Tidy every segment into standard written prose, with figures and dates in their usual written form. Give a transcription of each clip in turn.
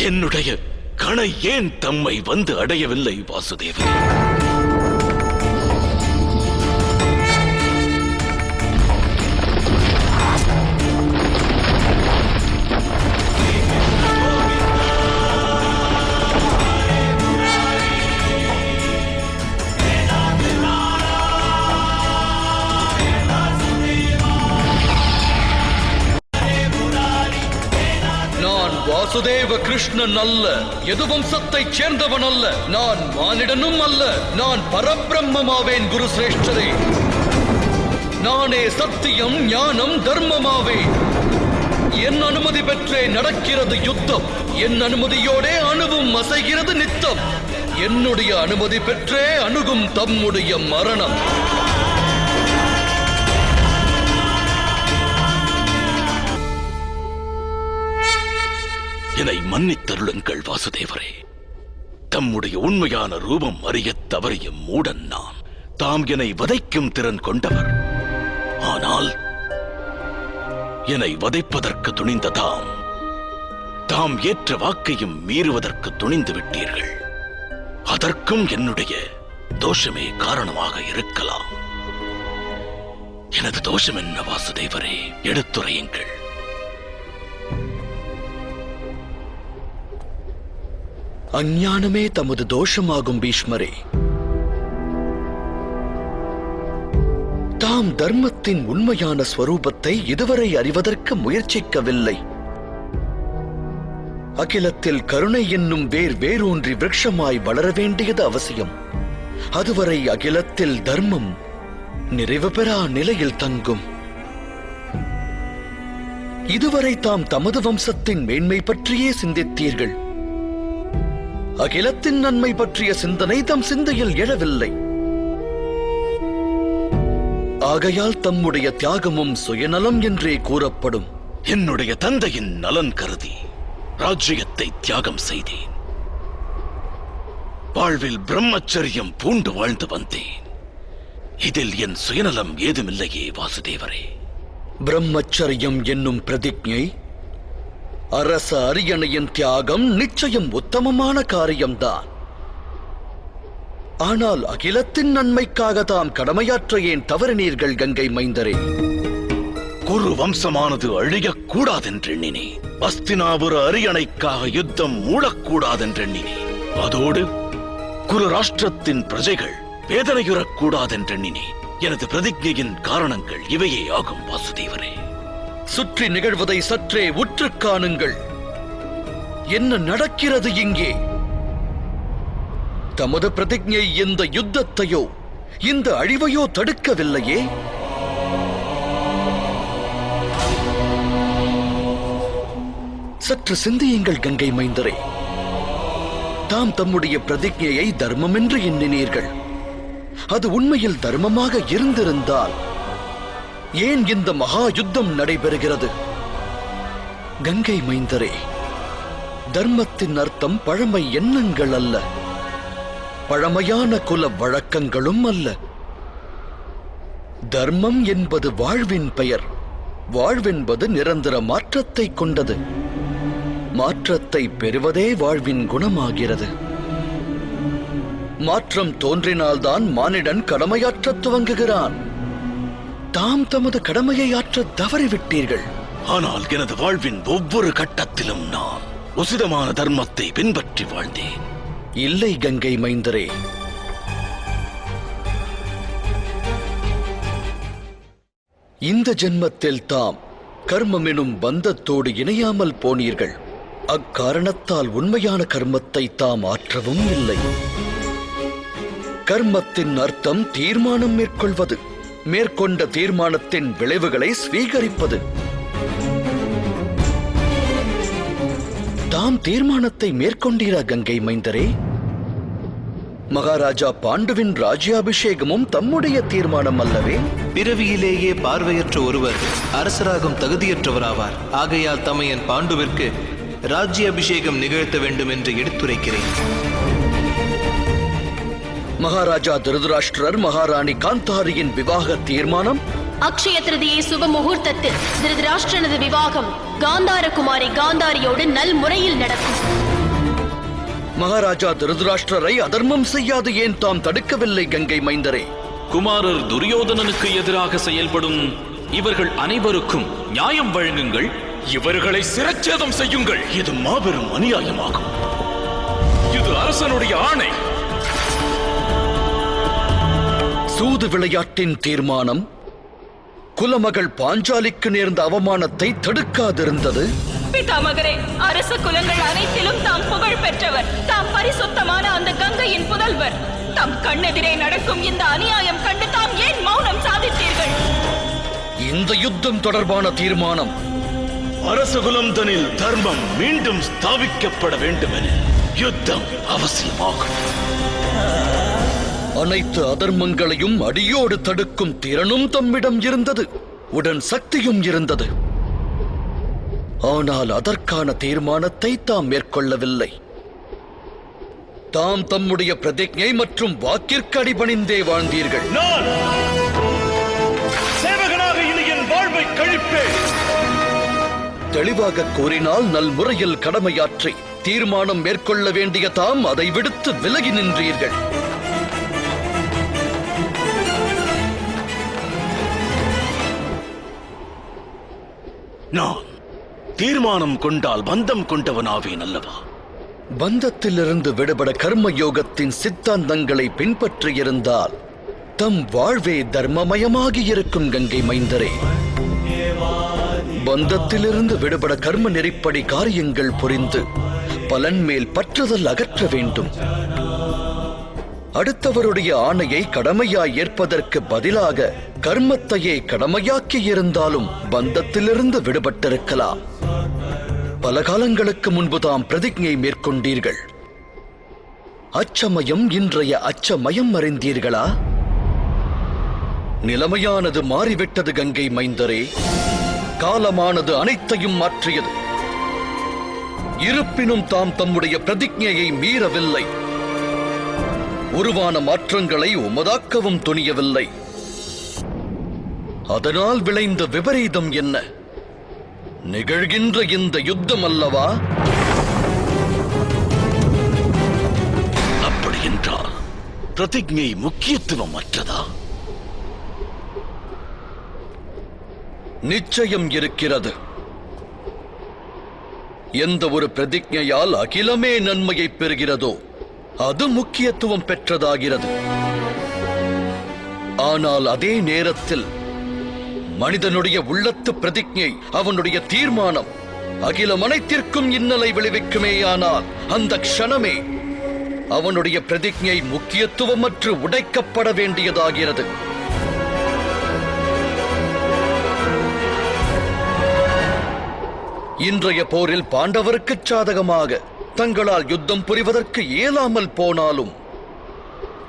என்னுடைய கணை ஏன் தம்மை வந்து அடையவில்லை வாசுதேவரே? வாசுதேவ கிருஷ்ணன் அல்ல, எது வம்சத்தைச் சேர்ந்தவன் அல்ல, நான் மானிடனும் அல்ல, நான் பரபிரம்மமாவேன் குரு சிரேஷ்டரே. நானே சத்தியம், ஞானம், தர்மமாவேன். என் அனுமதி பெற்றே நடக்கிறது யுத்தம். என் அனுமதியோடே அணுவும் அசைகிறது நித்தம். என்னுடைய அனுமதி பெற்றே அணுகும் தம்முடைய மரணம். என்னை மன்னித்தருளுங்கள் வாசுதேவரே. தம்முடைய உண்மையான ரூபம் அறியத் தவறிய மூடன் நான். தாம் என்னை வதைக்கும் திறன் கொண்டவர். ஆனால் என்னை வதைப்பதற்கு துணிந்த தாம் ஏற்ற வாக்கையும் மீறுவதற்கு துணிந்து விட்டீர்கள். அதற்கும் என்னுடைய தோஷமே காரணமாக இருக்கலாம். எனது தோஷம் என்ன வாசுதேவரே? எடுத்துரையுங்கள். அஞ்ஞானமே தமது தோஷமாகும் பீஷ்மரே. தாம் தர்மத்தின் உண்மையான ஸ்வரூபத்தை இதுவரை அறிவதற்கு முயற்சிக்கவில்லை. அகிலத்தில் கருணை என்னும் வேரூன்றி விருட்சமாய் வளர வேண்டியது அவசியம். அதுவரை அகிலத்தில் தர்மம் நிறைவு பெறா நிலையில் தங்கும். இதுவரை தாம் தமது வம்சத்தின் மேன்மை பற்றியே சிந்தித்தீர்கள். அகிலத்தின் நன்மை பற்றிய சிந்தனை தம் சிந்தையில் எழவில்லை. ஆகையால் தம்முடைய தியாகமும் சுயநலம் என்றே கூறப்படும். என்னுடைய தந்தையின் நலன் கருதி ராஜ்யத்தை தியாகம் செய்தேன். வாழ்வில் பிரம்மச்சரியம் பூண்டு வாழ்ந்து வந்தேன். இதில் என் சுயநலம் ஏதுமில்லையே வாசுதேவரே. பிரம்மச்சரியம் என்னும் பிரதிஜை, அரச அரியணையின் தியாகம் நிச்சயம் உத்தமமான காரியம்தான். ஆனால் அகிலத்தின் நன்மைக்காக தாம் கடமையாற்ற ஏன் தவறினீர்கள் கங்கை மைந்தரே? குரு வம்சமானது அழியக்கூடாதென்றெண்ணினேன். அஸ்தினாபுர அரியணைக்காக யுத்தம் மூடக்கூடாதென்றெண்ணினேன். அதோடு குரு ராஷ்டிரத்தின் பிரஜைகள் வேதனையுறக்கூடாதென்றெண்ணினேன். எனது பிரதிஜையின் காரணங்கள் இவையே ஆகும் வாசுதேவரே. சுற்றி நிகழ்வதை சற்றே உற்று காணுங்கள். என்ன நடக்கிறது இங்கே? தமது பிரதிஜை இந்த யுத்தத்தையோ இந்த அழிவையோ தடுக்கவில்லையே. சற்று சிந்தியுங்கள் கங்கை மைந்தரே. தாம் தம்முடைய பிரதிஜையை தர்மம் என்று எண்ணினீர்கள். அது உண்மையில் தர்மமாக இருந்திருந்தால் ஏன் இந்த மகா யுத்தம் நடைபெறுகிறது? கங்கை மைந்தரே, தர்மத்தின் அர்த்தம் பழமை எண்ணங்கள் அல்ல, பழமையான குல வழக்கங்களும் அல்ல. தர்மம் என்பது வாழ்வின் பெயர். வாழ்வென்பது நிரந்தர மாற்றத்தை கொண்டது. மாற்றத்தை பெறுவதே வாழ்வின் குணமாகிறது. மாற்றம் தோன்றினால்தான் மானிடன் கடமையாற்ற துவங்குகிறான். தாம் தமது கடமையை ஆற்ற தவறிவிட்டீர்கள். ஆனால் எனது வாழ்வின் ஒவ்வொரு கட்டத்திலும் நான் உசிதமான தர்மத்தை பின்பற்றி வாழ்ந்தேன். இல்லை கங்கை மைந்தரே, இந்த ஜென்மத்தில் தாம் கர்மம் எனும் பந்தத்தோடு இணையாமல் போனீர்கள். அக்காரணத்தால் உண்மையான கர்மத்தை தாம் ஆற்றவும் இல்லை. கர்மத்தின் அர்த்தம் தீர்மானம் மேற்கொள்வது, மேற்கொண்ட தீர்மானத்தின் விளைவுகளை ஸ்வீகரிப்பது. தாம் தீர்மானத்தை மேற்கொண்டீரா கங்கை மைந்தரே? மகாராஜா பாண்டுவின் ராஜ்யாபிஷேகமும் தம்முடைய தீர்மானம் அல்லவே? பிறவியிலேயே பார்வையற்ற ஒருவர் அரசராகும் தகுதியற்றவராவார். ஆகையால் தமையன் பாண்டுவிற்கு ராஜ்யாபிஷேகம் நிகழ்த்த வேண்டும் என்று எடுத்துரைக்கிறேன். மகாராஜா திருதராஷ்டிரர் மகாராணி காந்தாரியின் விவாக தீர்மானம் அக்ஷய திருதியை சுப முகூர்த்தத்தில் திருதராஷ்டிரனது விவாகம் காந்தார குமாரி காந்தாரியோடு நல் முறையில் நடக்கும். மகாராஜா திருதராஷ்டிரரை அதர்மம் செய்யாது ஏன் தாம் தடுக்கவில்லை கங்கை மைந்தரே? குமாரர் துரியோதனனுக்கு எதிராக செயல்படும் இவர்கள் அனைவருக்கும் நியாயம் வழங்குங்கள். இவர்களை சிரச்சேதம் செய்யுங்கள். இது மாபெரும் அநியாயமாகும். இது அரசனுடைய ஆணை. சூது விளையாட்டின் தீர்மானம் குலமகள் பாஞ்சாலிக்கு நேர்ந்த அவமானத்தை தடுக்காதிருந்தது. பிதாமகரே, அரச குலங்கள் அனைத்திலும் தாம் புகழ் பெற்றவர். தாம் பரிசுத்தமான அந்த கங்கையின் புதல்வர். தம் கண்ணெதிரே நடக்கும் இந்த அநியாயம் கண்டு தாம் ஏன் மௌனம் சாதித்தீர்கள்? இந்த யுத்தம் தொடர்பான தீர்மானம் அரசகுலம் தனில் தர்மம் மீண்டும் ஸ்தாபிக்கப்பட வேண்டும் என யுத்தம் அவசியமாகும். அனைத்து அதர்மங்களையும் அடியோடு தடுக்கும் திறனும் தம்மிடம் இருந்தது, உடன் சக்தியும் இருந்தது. ஆனால் அதற்கான தீர்மானத்தை தாம் மேற்கொள்ளவில்லை. தாம் தம்முடைய பிரதிஜை மற்றும் வாக்கிற்கு அடிபணிந்தே வாழ்ந்தீர்கள். நான் சேவகனாக இனி என் வாழ்வை கழிப்பேன். தெளிவாக கூறினால் நல்முறையில் கடமையாற்றி தீர்மானம் மேற்கொள்ள வேண்டிய தாம் அதை விடுத்து விலகி நின்றீர்கள். நான் தீர்மானம் கொண்டால் பந்தம் கொண்டவனாவேன் அல்லவா? பந்தத்திலிருந்து விடுபட கர்ம யோகத்தின் சித்தாந்தங்களை பின்பற்றியிருந்தால் தம் வாழ்வே தர்மமயமாகி இருக்கும் கங்கை மைந்தரே. பந்தத்திலிருந்து விடுபட கர்ம நெறிப்படி காரியங்கள் புரிந்து பலன் மேல் பற்றுதல் அகற்ற வேண்டும். அடுத்தவருடைய ஆணையை கடமையாய் ஏற்பதற்கு பதிலாக கர்மத்தையே கடமையாக்கி இருந்தாலும் பந்தத்திலிருந்து விடுபட்டிருக்கலாம். பல காலங்களுக்கு முன்பு தாம் பிரதிஜை மேற்கொண்டீர்கள். அச்சமயம் இன்றைய அச்சமயம் அறிந்தீர்களா? நிலைமையானது மாறிவிட்டது கங்கை மைந்தரே. காலமானது அனைத்தையும் மாற்றியது. இருப்பினும் தாம் தம்முடைய பிரதிஜையை மீறவில்லை. உருவான மாற்றங்களை உமதாக்கவும் துணியவில்லை. அதனால் விளைந்த விபரீதம் என்ன? நிகழ்கின்ற இந்த யுத்தம் அல்லவா? அப்படி என்றால் பிரதிஜை முக்கியத்துவம் அற்றதா? நிச்சயம் இருக்கிறது. எந்த ஒரு பிரதிஜையால் அகிலமே நன்மையை பெறுகிறதோ அது முக்கியத்துவம் பெற்றதாகிறது. ஆனால் அதே நேரத்தில் மனிதனுடைய உள்ளத்து பிரதிஜை, அவனுடைய தீர்மானம் அகிலம் அனைத்திற்கும் இன்னலை விளைவிக்குமேயானால் அந்த க்ஷணமே அவனுடைய பிரதிஜை முக்கியத்துவமற்று உடைக்கப்பட வேண்டியதாகிறது. இன்றைய போரில் பாண்டவருக்கு சாதகமாக தங்களால் யுத்தம் புரிவதற்கு இயலாமல் போனாலும்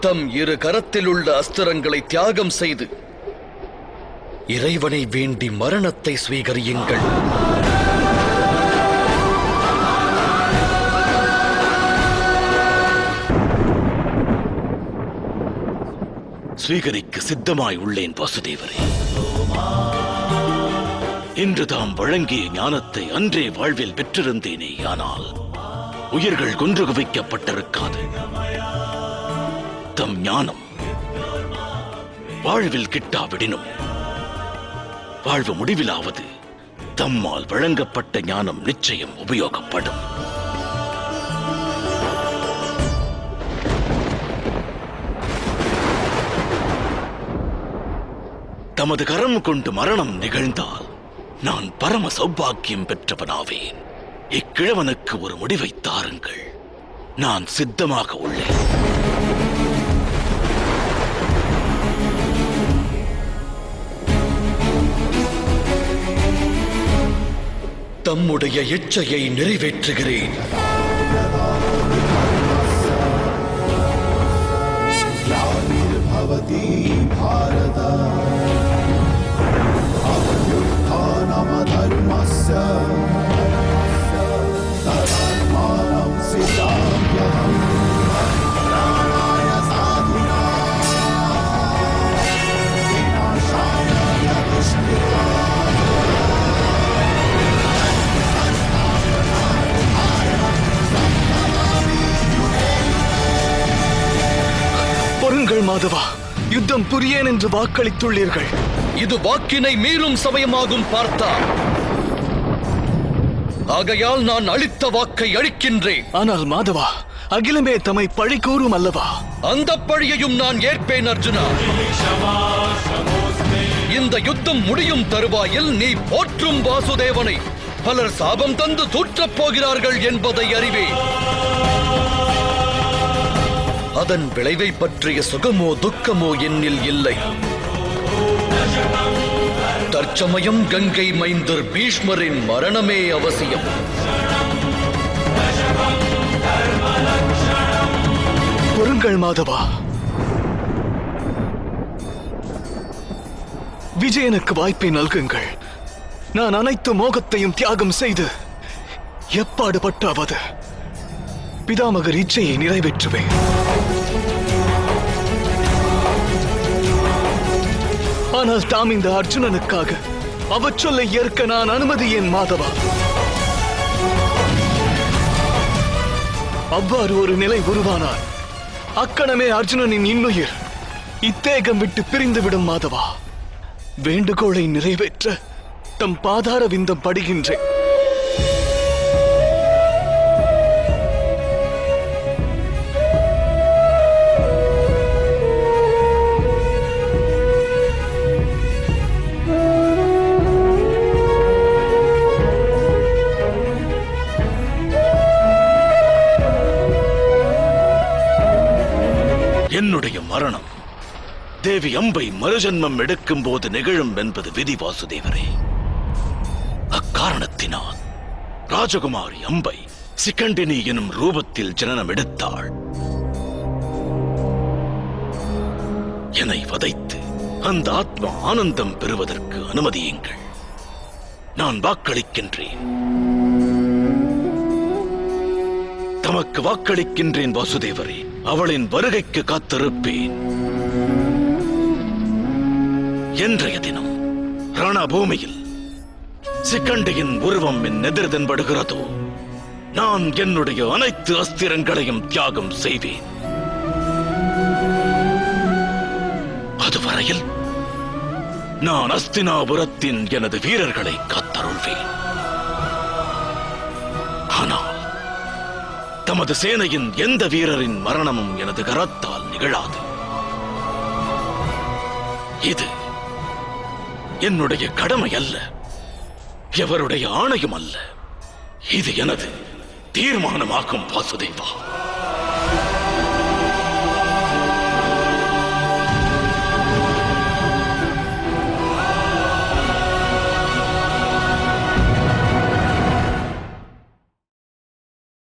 தம் இரு கரத்தில் உள்ள அஸ்திரங்களை தியாகம் செய்து இறைவனை வேண்டி மரணத்தை ஸ்வீகரியுங்கள். ஸ்வீகரிக்க சித்தமாய் உள்ளேன் வாசுதேவரே. இன்று தாம் வழங்கிய ஞானத்தை அன்றே வாழ்வில் பெற்றிருந்தேனே, ஆனால் உயிர்கள் கொன்று குவிக்கப்பட்டிருக்காது. தம் ஞானம் வாழ்வில் கிட்டாவிடினும் வாழ்வு முடிவிலாவது தம்மால் வழங்கப்பட்ட ஞானம் நிச்சயம் உபயோகப்படும். தமது கரம் கொண்டு மரணம் நிகழ்ந்தால் நான் பரம சௌபாக்கியம் பெற்றவனாவேன். இக்கிழவனுக்கு ஒரு முடிவை தாருங்கள். நான் சித்தமாக உள்ளேன். தம்முடைய இச்சையை நிறைவேற்றுகிறேன். மாதவா, யுத்தம் புரியேன் என்று வாக்களித்துள்ளீர்கள். இது வாக்கினை மீறும் சமயமாகும் பார்த்தா. ஆகையால் நான் அளித்த வாக்கை அளிக்கின்றேன். ஆனால் மாதவா, அகிலமே தம்மை பழி கூறும் அல்லவா? அந்த பழியையும் நான் ஏற்பேன் அர்ஜுனா. இந்த யுத்தம் முடியும் தருவாயில் நீ போற்றும் வாசுதேவனை பலர் சாபம் தந்து தூற்றப் போகிறார்கள் என்பதை அறிவேன். அதன் விளைவை பற்றிய சுகமோ துக்கமோ என்னில் இல்லை. தற்சமயம் கங்கை மைந்தர் பீஷ்மரின் மரணமே அவசியம். பொறுங்கள் மாதவா, விஜயனுக்கு வாய்ப்பை நல்குங்கள். நான் அனைத்து மோகத்தையும் தியாகம் செய்து எப்பாடுபட்டாவது பிதாமகர் இச்சையை நிறைவேற்றுவேன். ஆனால் தாம் இந்த அர்ஜுனனுக்காக அவச்சொல்லை ஏற்க நான் அனுமதியேன் மாதவா. அவ்வாறு ஒரு நிலை உருவானால் அக்கணமே அர்ஜுனனின் இன்னுயிர் இத்தேகம் விட்டு பிரிந்துவிடும் மாதவா. வேண்டுகோளை நிறைவேற்ற தம் பாதார விந்தம் படுகின்றேன். என்னுடைய மரணம் தேவி அம்பை மறுஜன்மம் எடுக்கும் போது நிகழும் என்பது விதி வாசுதேவரே. அக்காரணத்தினால் ராஜகுமாரி அம்பை சிகண்டினி எனும் ரூபத்தில் ஜனனம் எடுத்தாள். என்னை வதைத்து அந்த ஆத்மா ஆனந்தம் பெறுவதற்கு அனுமதியுங்கள். நான் வாக்களிக்கின்றேன். தமக்கு வாக்களிக்கின்றேன் வாசுதேவரே. அவளின் வருகைக்கு காத்திருப்பேன். இன்றைய தினம் ரணபூமியில் சிகண்டியின் உருவம் என் எதிர் தென்படுகிறதோ, நான் என்னுடைய அனைத்து அஸ்திரங்களையும் தியாகம் செய்வேன். அதுவரையில் நான் அஸ்தினாபுரத்தின் எனது வீரர்களை காத்தருள்வேன். ஆனால் தமது சேனையின் எந்த வீரரின் மரணமும் எனது கரத்தால் நிகழாது. இது என்னுடைய கடமை அல்ல, எவருடைய ஆணையும் அல்ல. இது எனது தீர்மானமாகும் வாசுதேவா.